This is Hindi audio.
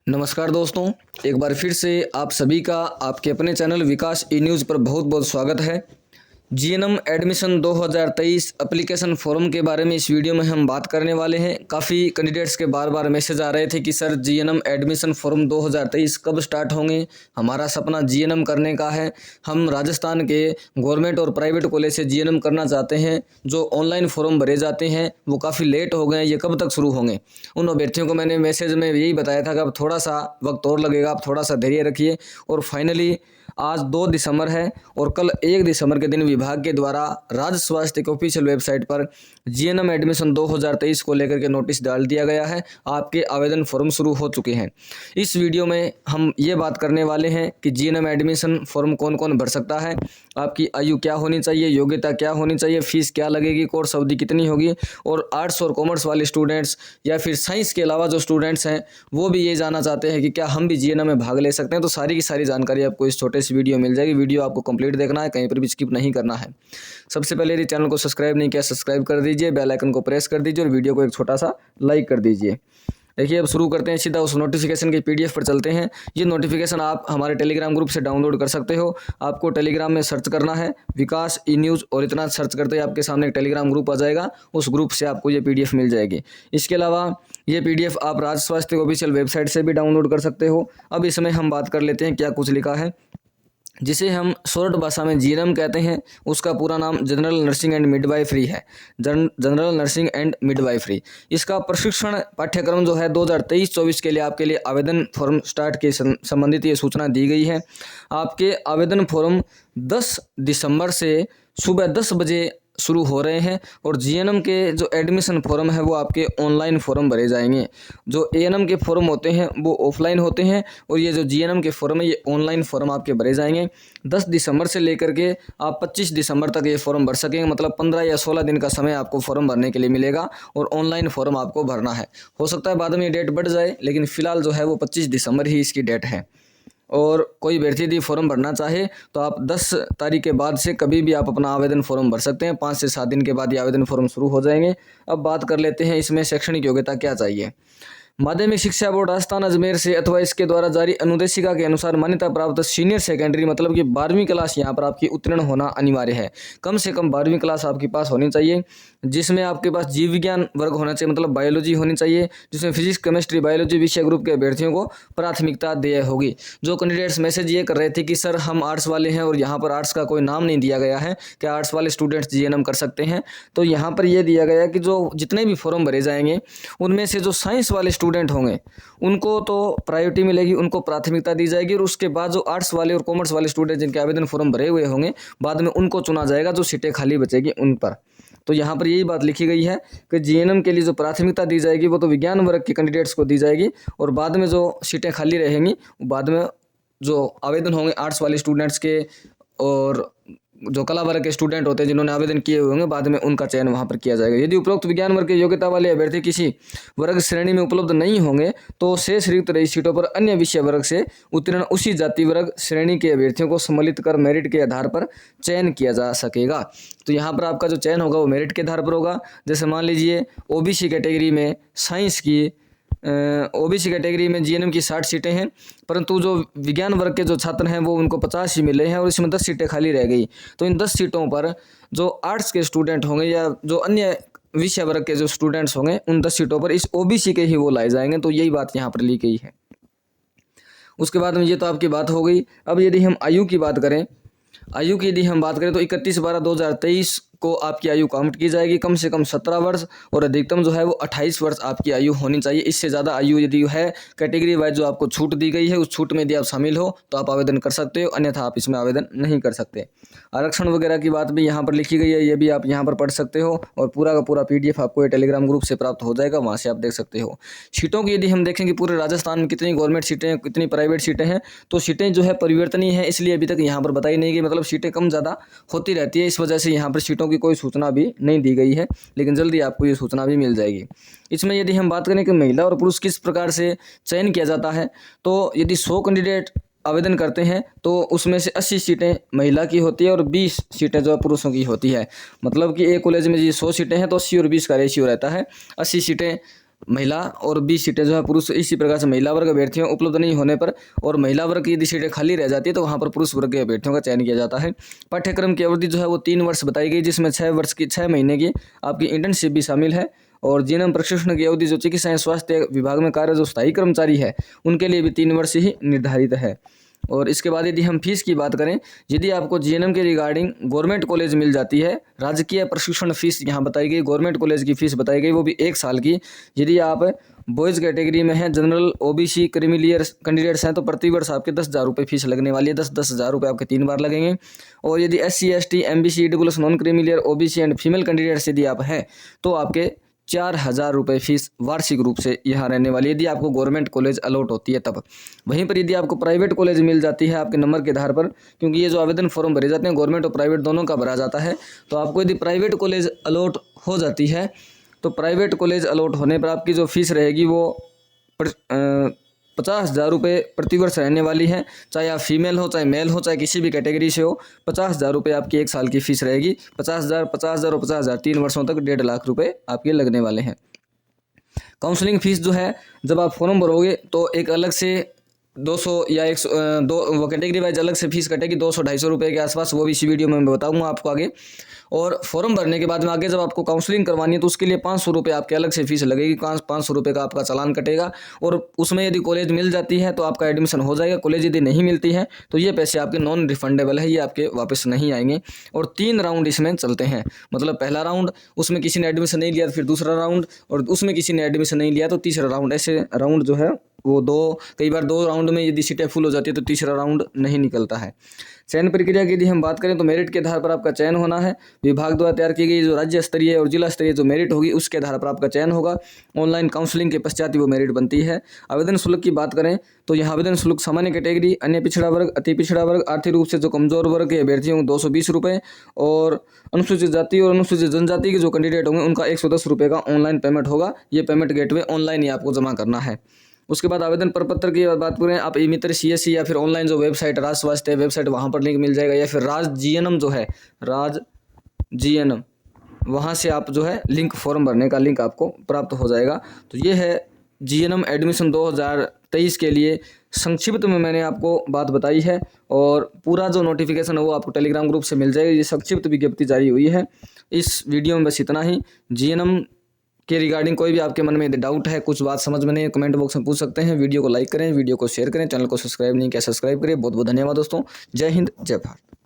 नमस्कार दोस्तों, एक बार फिर से आप सभी का आपके अपने चैनल विकास ई न्यूज़ पर बहुत बहुत स्वागत है। जीएनएम एडमिशन 2023 एप्लीकेशन फॉर्म के बारे में इस वीडियो में हम बात करने वाले हैं। काफ़ी कैंडिडेट्स के बार बार मैसेज आ रहे थे कि सर जीएनएम एडमिशन फॉर्म 2023 कब स्टार्ट होंगे। हमारा सपना जीएनएम करने का है। हम राजस्थान के गवर्नमेंट और प्राइवेट कॉलेज से जीएनएम करना चाहते हैं। जो ऑनलाइन फॉर्म भरे जाते हैं वो काफ़ी लेट हो गए हैं, ये कब तक शुरू होंगे। उन अभ्यर्थियों को मैंने मैसेज में यही बताया था कि अब थोड़ा सा वक्त और लगेगा, आप थोड़ा सा धैर्य रखिए। और फाइनली आज 2 दिसंबर है और कल 1 दिसंबर के दिन विभाग के द्वारा राज्य स्वास्थ्य के ऑफिशियल वेबसाइट पर जीएनएम एडमिशन 2023 को लेकर के नोटिस डाल दिया गया है। आपके आवेदन फॉर्म शुरू हो चुके हैं। इस वीडियो में हम ये बात करने वाले हैं कि जीएनएम एडमिशन फॉर्म कौन कौन भर सकता है, आपकी आयु क्या होनी चाहिए, योग्यता क्या होनी चाहिए, फीस क्या लगेगी, कोर्स अवधि कितनी होगी, और आर्ट्स और कॉमर्स वाले स्टूडेंट्स या फिर साइंस के अलावा जो स्टूडेंट्स हैं वो भी ये जानना चाहते हैं कि क्या हम भी जीएनएम में भाग ले सकते हैं। तो सारी की सारी जानकारी आपको इस छोटे से वीडियो मिल जाएगी। वीडियो आपको कंप्लीट देखना है, कहीं पर भी स्किप नहीं करना है। सबसे पहले यदि चैनल को सब्सक्राइब नहीं किया सब्सक्राइब कर दीजिए, बेल आइकन को प्रेस कर दीजिए और वीडियो को एक छोटा सा लाइक कर दीजिए। देखिए अब शुरू करते हैं, सीधा उस नोटिफिकेशन के पीडीएफ पर चलते हैं। ये नोटिफिकेशन आप हमारे टेलीग्राम ग्रुप से डाउनलोड कर सकते हो। आपको टेलीग्राम में सर्च करना है विकास ई न्यूज़ और इतना सर्च करते ही आपके सामने एक टेलीग्राम ग्रुप आ जाएगा। उस ग्रुप से आपको ये पीडीएफ मिल जाएगी। इसके अलावा ये पीडीएफ आप राज्य स्वास्थ्य ऑफिशियल वेबसाइट से भी डाउनलोड कर सकते हो। अब इसमें हम बात कर लेते हैं क्या कुछ लिखा है, जिसे हम शॉर्ट भाषा में जीएनएम कहते हैं। उसका पूरा नाम जनरल नर्सिंग एंड मिडवाइफरी है। जनरल नर्सिंग एंड मिडवाइफरी इसका प्रशिक्षण पाठ्यक्रम जो है 2023-24 के लिए आपके लिए आवेदन फॉर्म स्टार्ट के संबंधित ये सूचना दी गई है। आपके आवेदन फॉर्म 10 दिसंबर से सुबह 10 बजे शुरू हो रहे हैं और जीएनएम के जो एडमिशन फॉर्म है वो आपके ऑनलाइन फॉर्म भरे जाएंगे। जो एएनएम के फॉर्म होते हैं वो ऑफलाइन होते हैं और ये जो जीएनएम के फॉर्म है ये ऑनलाइन फॉर्म आपके भरे जाएंगे। 10 दिसंबर से लेकर के आप 25 दिसंबर तक ये फॉर्म भर सकेंगे। मतलब 15 या 16 दिन का समय आपको फॉर्म भरने के लिए मिलेगा और ऑनलाइन फॉर्म आपको भरना है। हो सकता है बाद में ये डेट बढ़ जाए, लेकिन फिलहाल जो है वो 25 दिसंबर ही इसकी डेट है। और कोई अभ्यर्थी यदि फॉर्म भरना चाहे तो आप 10 तारीख के बाद से कभी भी आप अपना आवेदन फॉर्म भर सकते हैं। 5 से 7 दिन के बाद ये आवेदन फॉर्म शुरू हो जाएंगे। अब बात कर लेते हैं इसमें शैक्षणिक योग्यता क्या चाहिए। माध्यमिक शिक्षा बोर्ड राजस्थान अजमेर से अथवा इसके द्वारा जारी अनुदेशिका के अनुसार मान्यता प्राप्त सीनियर सेकेंडरी मतलब कि 12वीं क्लास यहाँ पर आपकी उत्तीर्ण होना अनिवार्य है। कम से कम 12वीं क्लास आपके पास होनी चाहिए, जिसमें आपके पास जीव विज्ञान वर्ग होना चाहिए, मतलब बायोलॉजी होनी चाहिए, जिसमें फिजिक्स केमिस्ट्री बायोलॉजी विषय ग्रुप के अभ्यर्थियों को प्राथमिकता देय होगी। जो कैंडिडेट्स मैसेज ये कर रहे थे कि सर हम आर्ट्स वाले हैं और यहाँ पर आर्ट्स का कोई नाम नहीं दिया गया है, क्या आर्ट्स वाले स्टूडेंट्स जीएनएम कर सकते हैं, तो यहाँ पर यह दिया गया कि जो जितने भी फॉर्म भरे जाएंगे उनमें से जो साइंस वाले स्टूडेंट होंगे उनको तो प्रायोरिटी मिलेगी, उनको प्राथमिकता दी जाएगी। और उसके बाद जो आर्ट्स वाले और कॉमर्स वाले स्टूडेंट जिनके आवेदन फॉर्म भरे हुए होंगे बाद में उनको चुना जाएगा, जो सीटें खाली बचेगी उन पर। तो यहाँ पर यही बात लिखी गई है कि जीएनएम के लिए जो प्राथमिकता दी जाएगी वो तो विज्ञान वर्ग के कैंडिडेट्स को दी जाएगी और बाद में जो सीटें खाली रहेंगी बाद में जो आवेदन होंगे आर्ट्स वाले स्टूडेंट्स के और जो कला वर्ग के स्टूडेंट होते हैं जिन्होंने आवेदन किए हुए होंगे बाद में उनका चयन वहां पर किया जाएगा। यदि उपरोक्त विज्ञान वर्ग के योग्यता वाले अभ्यर्थी किसी वर्ग श्रेणी में उपलब्ध नहीं होंगे तो शेष रिक्त रही सीटों पर अन्य विषय वर्ग से उत्तीर्ण उसी जाति वर्ग श्रेणी के अभ्यर्थियों को सम्मिलित कर मेरिट के आधार पर चयन किया जा सकेगा। तो यहाँ पर आपका जो चयन होगा वो मेरिट के आधार पर होगा। जैसे मान लीजिए ओबीसी कैटेगरी में साइंस की ओबीसी कैटेगरी में जीएनएम की 60 सीटें हैं, परंतु जो विज्ञान वर्ग के जो छात्र हैं वो उनको 50 ही मिले हैं और इसमें 10 सीटें खाली रह गई। तो इन 10 सीटों पर जो आर्ट्स के स्टूडेंट होंगे या जो अन्य विषय वर्ग के जो स्टूडेंट्स होंगे उन 10 सीटों पर इस ओबीसी के ही वो लाए जाएंगे। तो यही बात यहाँ पर ली गई है। उसके बाद में ये तो आपकी बात हो गई। अब यदि हम आयु की बात करें, आयु की यदि हम बात करें तो 31/12/2023 को आपकी आयु काउंट की जाएगी। कम से कम 17 वर्ष और अधिकतम जो है वो 28 वर्ष आपकी आयु होनी चाहिए। इससे ज़्यादा आयु यदि है कैटेगरी वाइज जो आपको छूट दी गई है उस छूट में यदि आप शामिल हो तो आप आवेदन कर सकते हो, अन्यथा आप इसमें आवेदन नहीं कर सकते। आरक्षण वगैरह की बात भी यहाँ पर लिखी गई है, ये भी आप यहाँ पर पढ़ सकते हो और पूरा का पूरा पीडीएफ आपको ये टेलीग्राम ग्रुप से प्राप्त हो जाएगा, वहाँ से आप देख सकते हो। सीटों की यदि हम देखें कि पूरे राजस्थान में कितनी गवर्नमेंट सीटें हैं कितनी प्राइवेट सीटें हैं, तो सीटें जो है परिवर्तनीय है, इसलिए अभी तक यहाँ पर बताई नहीं गई। मतलब सीटें कम ज़्यादा होती रहती है, इस वजह से यहाँ पर सीटों की कोई सूचना भी नहीं दी गई है, लेकिन जल्दी आपको ये सूचना भी मिल जाएगी। इसमें यदि हम बात करें कि महिला और पुरुष किस प्रकार से चयन किया जाता है, तो यदि 100 कैंडिडेट आवेदन करते हैं तो उसमें से 80 सीटें महिला की होती है और 20 सीटें जो पुरुषों की होती है। मतलब कि एक कॉलेज में जी 100 सीटें हैं तो 80 और 20 का रेशियो रहता है। 80 सीटें महिला और 20 सीटें जो है पुरुष। इसी प्रकार से महिला वर्ग अभ्यर्थियों उपलब्ध नहीं होने पर और महिला वर्ग की यदि सीटें खाली रह जाती है तो वहाँ पर पुरुष वर्ग के अभ्यर्थियों का चयन किया जाता है। पाठ्यक्रम की अवधि जो है वो 3 वर्ष बताई गई, जिसमें 6 महीने की आपकी इंटर्नशिप भी शामिल है। और जीएनएम प्रशिक्षण की अवधि जो चिकित्सा एवं स्वास्थ्य विभाग में कार्य जो स्थायी कर्मचारी है उनके लिए भी 3 वर्ष ही निर्धारित है। और इसके बाद यदि हम फीस की बात करें, यदि आपको जीएनएम के रिगार्डिंग गवर्नमेंट कॉलेज मिल जाती है, राजकीय प्रशिक्षण फीस यहाँ बताई गई, गवर्नमेंट कॉलेज की फीस बताई गई, वो भी 1 साल की। यदि आप बॉयज़ कैटेगरी में हैं, जनरल, ओबीसी, क्रीमिलियर कैंडिडेट्स हैं तो प्रति वर्ष आपके 10,000 रुपये फीस लगने वाली है। 10,000 रुपये आपके 3 बार लगेंगे। और यदि SC, ST, MBC, EWS, non creamy layer, OBC and female candidates यदि आप हैं तो आपके 4,000 रुपये फीस वार्षिक रूप से यहाँ रहने वाली है, यदि आपको गवर्नमेंट कॉलेज अलॉट होती है तब। वहीं पर यदि आपको प्राइवेट कॉलेज मिल जाती है आपके नंबर के आधार पर, क्योंकि ये जो आवेदन फॉर्म भरे जाते हैं गवर्नमेंट और प्राइवेट दोनों का भरा जाता है, तो आपको यदि प्राइवेट कॉलेज अलॉट हो जाती है तो प्राइवेट कॉलेज अलॉट होने पर आपकी जो फीस रहेगी वो 50,000 रुपये प्रतिवर्ष रहने वाली है। चाहे आप फीमेल हो, चाहे मेल हो, चाहे किसी भी कैटेगरी से हो, 50,000 रुपये आपकी 1 साल की फीस रहेगी। 50,000, 50,000 और 50,000 3 वर्षों तक 1.5 लाख रुपये आपके लगने वाले हैं। काउंसलिंग फीस जो है जब आप फॉर्म भरोगे तो एक अलग से 200 या 102 वो कैटेगरी वाइज अलग से फीस कटेगी 200-250 रुपये के आसपास, वो भी इसी वीडियो में मैं बताऊंगा आपको आगे। और फॉर्म भरने के बाद में आगे जब आपको काउंसलिंग करवानी है तो उसके लिए 500 रुपये आपके अलग से फीस लगेगी। 500 रुपये का आपका चालान कटेगा और उसमें यदि कॉलेज मिल जाती है तो आपका एडमिशन हो जाएगा। कॉलेज यदि नहीं मिलती है तो ये पैसे आपके नॉन रिफंडेबल है, ये आपके वापस नहीं आएंगे। और 3 राउंड इसमें चलते हैं, मतलब पहला राउंड, उसमें किसी ने एडमिशन नहीं लिया तो फिर दूसरा राउंड, और उसमें किसी ने एडमिशन नहीं लिया तो तीसरा राउंड। ऐसे राउंड जो है वो कई बार 2 राउंड में यदि सीटें फुल हो जाती है तो तीसरा राउंड नहीं निकलता है। चयन प्रक्रिया की यदि हम बात करें तो मेरिट के आधार पर आपका चयन होना है। विभाग द्वारा तैयार की गई जो राज्य स्तरीय और जिला स्तरीय जो मेरिट होगी उसके आधार पर आपका चयन होगा। ऑनलाइन काउंसलिंग के पश्चात ही वो मेरिट बनती है। आवेदन शुल्क की बात करें तो यहाँ आवेदन शुल्क सामान्य कैटेगरी, अन्य पिछड़ा वर्ग, अति पिछड़ा वर्ग, आर्थिक रूप से जो कमजोर वर्ग के अभ्यर्थियों को 220 रुपये, और अनुसूचित जाति और अनुसूचित जनजाति के जो कैंडिडेट होंगे उनका 110 रुपये का ऑनलाइन पेमेंट होगा। ये पेमेंट गेटवे ऑनलाइन ही आपको जमा करना है। उसके बाद आवेदन प्रपत्र की बात करें, आप ई मित्र CSC या फिर ऑनलाइन जो वेबसाइट राज स्वास्थ्य वेबसाइट वहाँ पर लिंक मिल जाएगा, या फिर राज GNM जो है, राज GNM, वहाँ से आप जो है लिंक फॉर्म भरने का लिंक आपको प्राप्त हो जाएगा। तो ये है GNM एडमिशन 2023 के लिए संक्षिप्त में मैंने आपको बात बताई है, और पूरा जो नोटिफिकेशन है वो आपको टेलीग्राम ग्रुप से मिल जाएगा। ये संक्षिप्त विज्ञप्ति जारी हुई है। इस वीडियो में बस इतना ही। GNM के रिगार्डिंग कोई भी आपके मन में यदि डाउट है, कुछ बात समझ में नहीं है, कमेंट बॉक्स में पूछ सकते हैं। वीडियो को लाइक करें, वीडियो को शेयर करें, चैनल को सब्सक्राइब नहीं किया सब्सक्राइब करें। बहुत बहुत धन्यवाद दोस्तों। जय हिंद, जय भारत।